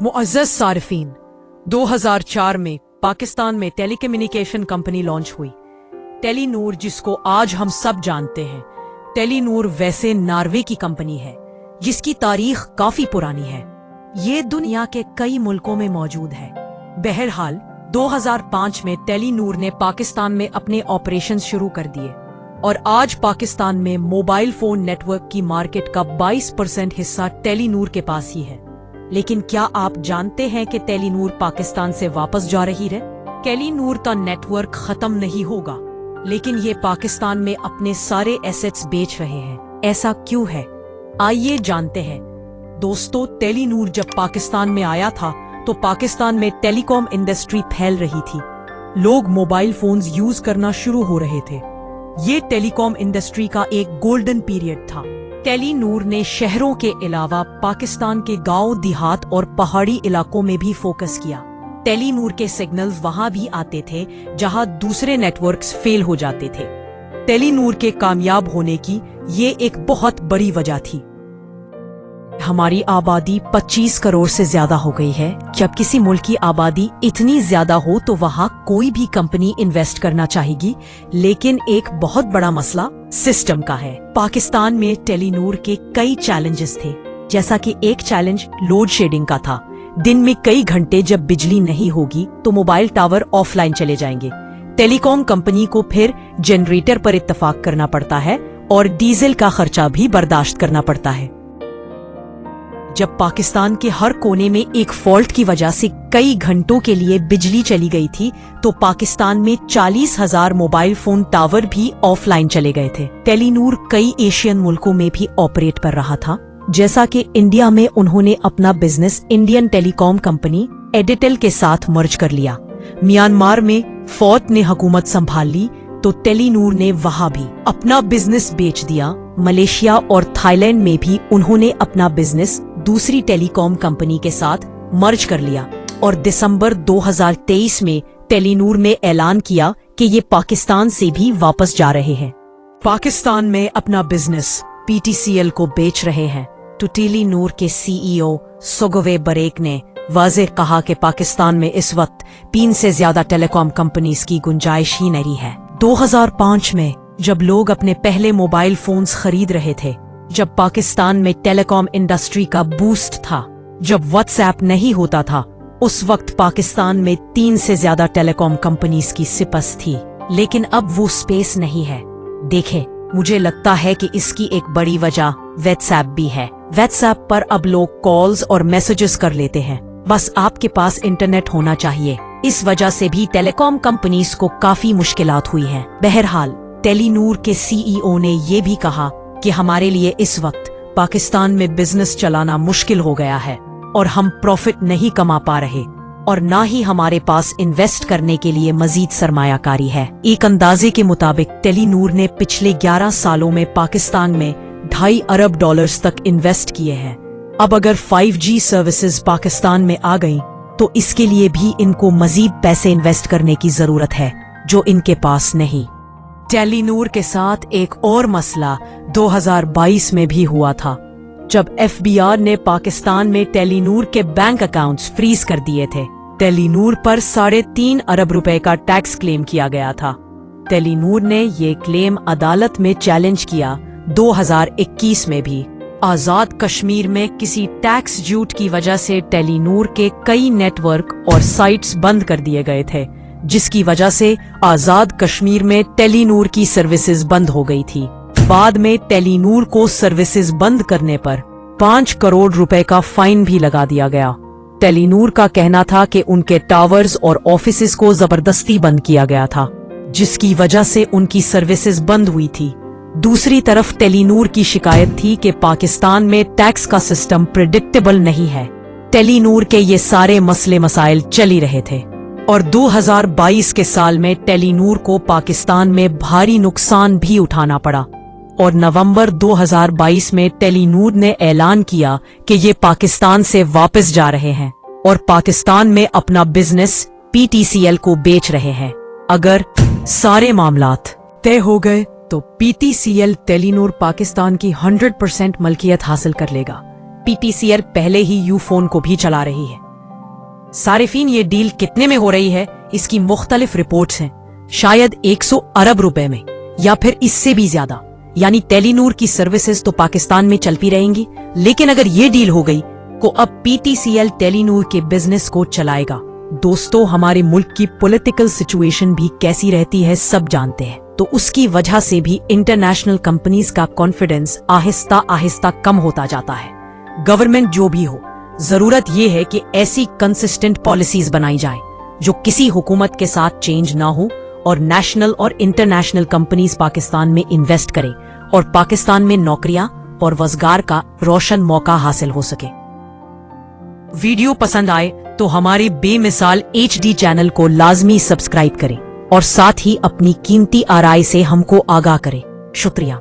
मुअज़्ज़ज़ सारिफीन, 2004 में पाकिस्तान में telecommunication company launch हुई। टेलीनूर, जिसको आज हम सब जानते हैं। टेलीनूर वैसे नॉर्वे की कंपनी है जिसकी तारीख काफी पुरानी है। ये दुनिया के कई मुल्कों में मौजूद है। बहरहाल 2005 में टेलीनूर ने पाकिस्तान में अपने ऑपरेशन शुरू कर दिए और आज पाकिस्तान में मोबाइल फोन नेटवर्क की मार्केट का 22% हिस्सा टेलीनूर के पास ही है। लेकिन क्या आप जानते हैं कि टेलीनूर पाकिस्तान से वापस जा रही है? टेलीनूर का नेटवर्क खत्म नहीं होगा, लेकिन ये पाकिस्तान में अपने सारे एसेट्स बेच रहे हैं। ऐसा क्यों है? आइए जानते हैं। दोस्तों, टेलीनूर जब पाकिस्तान में आया था तो पाकिस्तान में टेलीकॉम इंडस्ट्री फैल रही थी। लोग मोबाइल फोन्स यूज करना शुरू हो रहे थे। ये टेलीकॉम इंडस्ट्री का एक गोल्डन पीरियड था। टेलीनूर ने शहरों के अलावा पाकिस्तान के गांव, देहात और पहाड़ी इलाकों में भी फोकस किया। टेलीनूर के सिग्नल्स वहां भी आते थे जहां दूसरे नेटवर्क्स फेल हो जाते थे। टेलीनूर के कामयाब होने की ये एक बहुत बड़ी वजह थी। हमारी आबादी 25 करोड़ से ज्यादा हो गई है। जब किसी मुल्क की आबादी इतनी ज्यादा हो तो वहां कोई भी कंपनी इन्वेस्ट करना चाहेगी, लेकिन एक बहुत बड़ा मसला सिस्टम का है। पाकिस्तान में टेलीनूर के कई चैलेंजेस थे, जैसा कि एक चैलेंज लोड शेडिंग का था। दिन में कई घंटे जब बिजली नहीं होगी तो मोबाइल टावर ऑफलाइन चले जाएंगे। टेलीकॉम कंपनी को फिर जनरेटर पर इत्तेफाक करना पड़ता है और डीजल का खर्चा भी बर्दाश्त करना पड़ता है। जब पाकिस्तान के हर कोने में एक फॉल्ट की वजह से कई घंटों के लिए बिजली चली गई थी तो पाकिस्तान में 40,000 मोबाइल फोन टावर भी ऑफलाइन चले गए थे। टेलीनूर कई एशियन मुल्कों में भी ऑपरेट कर रहा था। जैसा कि इंडिया में उन्होंने अपना बिजनेस इंडियन टेलीकॉम कंपनी एडिटेल के साथ मर्ज कर लिया। म्यांमार में फौज ने हुकूमत संभाल ली तो टेलीनूर ने वहां भी अपना बिजनेस बेच दिया। मलेशिया और थाईलैंड में भी उन्होंने अपना बिजनेस दूसरी टेलीकॉम कंपनी के साथ मर्ज कर लिया और दिसंबर 2023 में टेलीनूर ने ऐलान किया कि ये पाकिस्तान से भी वापस जा रहे हैं। पाकिस्तान में अपना बिजनेस PTCL को बेच रहे हैं। तो टेलीनूर के CEO सोगवे बरेक ने वाज़ेह कहा कि पाकिस्तान में इस वक्त 3 से ज्यादा टेलीकॉम कंपनीज की गुंजाइश ही नहीं है। 2005 में जब लोग अपने पहले मोबाइल फोन्स खरीद रहे थे, जब पाकिस्तान में टेलीकॉम इंडस्ट्री का बूस्ट था, जब व्हाट्सएप नहीं होता था, उस वक्त पाकिस्तान में 3 से ज्यादा टेलीकॉम कंपनीज की सिपस थी। लेकिन अब वो स्पेस नहीं है। देखें, मुझे लगता है कि इसकी एक बड़ी वजह व्हाट्सएप भी है। व्हाट्सएप पर अब लोग कॉल्स और मैसेजेस कर लेते हैं, बस आपके पास इंटरनेट होना चाहिए। इस वजह से भी टेलीकॉम कंपनीज को काफी मुश्किलात हुई हैं। बहरहाल टेलीनूर के CEO ने ये भी कहा कि हमारे लिए इस वक्त पाकिस्तान में बिजनेस चलाना मुश्किल हो गया है और हम प्रॉफिट नहीं कमा पा रहे और ना ही हमारे पास इन्वेस्ट करने के लिए मजीद सरमायाकारी है। एक अंदाजे के मुताबिक टेलीनूर ने पिछले 11 सालों में पाकिस्तान में $2.5 अरब तक इन्वेस्ट किए हैं। अब अगर 5G सर्विसेज पाकिस्तान में आ गईं, तो इसके लिए भी इनको मजीद पैसे इन्वेस्ट करने की जरूरत है, जो इनके पास नहीं। टेलीनूर के साथ एक और मसला 2022 में भी हुआ था, जब FBI ने पाकिस्तान में टेलीनूर के बैंक अकाउंट्स फ्रीज कर दिए थे। टेलीनूर पर $3.5 अरब का टैक्स क्लेम किया गया था। टेलीनूर ने ये क्लेम अदालत में चैलेंज किया। 2021 में भी आजाद कश्मीर में किसी टैक्स झूठ की वजह से टेलीनूर के कई नेटवर्क और साइट्स बंद कर दिए गए थे, जिसकी वजह से आजाद कश्मीर में टेलीनूर की सर्विसेज बंद हो गई थी। बाद में टेलीनूर को सर्विसेज बंद करने पर $5 करोड़ का फाइन भी लगा दिया गया। टेलीनूर का कहना था कि उनके टावर्स और ऑफिसेज को जबरदस्ती बंद किया गया था, जिसकी वजह से उनकी सर्विसेज बंद हुई थी। दूसरी तरफ टेलीनूर की शिकायत थी कि पाकिस्तान में टैक्स का सिस्टम प्रेडिक्टेबल नहीं है। टेलीनूर के ये सारे मसले मसाइल चल ही रहे थे और 2022 के साल में टेलीनूर को पाकिस्तान में भारी नुकसान भी उठाना पड़ा और नवंबर 2022 में टेलीनूर ने ऐलान किया कि ये पाकिस्तान से वापस जा रहे हैं और पाकिस्तान में अपना बिजनेस PTCL को बेच रहे हैं। अगर सारे मामलात तय हो गए तो PTCL टेलीनूर पाकिस्तान की 100% मलकियत हासिल कर लेगा। PTCL पहले ही यूफोन को भी चला रही है। सारिफीन ये डील कितने में हो रही है, इसकी मुख्तलिफ रिपोर्ट्स हैं। शायद 100 अरब रुपए में या फिर इससे भी ज्यादा। यानी टेलीनूर की सर्विसेज तो पाकिस्तान में चलती रहेंगी, लेकिन अगर ये डील हो गई तो अब पीटीसीएल टेलीनूर के बिजनेस को चलाएगा। दोस्तों, हमारे मुल्क की पॉलिटिकल सिचुएशन भी कैसी रहती है सब जानते हैं, तो उसकी वजह से भी इंटरनेशनल कंपनीज का कॉन्फिडेंस आहिस्ता आहिस्ता कम होता जाता है। गवर्नमेंट जो भी हो, जरूरत यह है कि ऐसी कंसिस्टेंट पॉलिसीज बनाई जाए जो किसी हुकूमत के साथ चेंज ना हो और नेशनल और इंटरनेशनल कंपनीज पाकिस्तान में इन्वेस्ट करें और पाकिस्तान में नौकरियां और रोजगार का रोशन मौका हासिल हो सके। वीडियो पसंद आए तो हमारे बेमिसाल HD चैनल को लाजमी सब्सक्राइब करें और साथ ही अपनी कीमती आराय से हमको आगाह करें। शुक्रिया।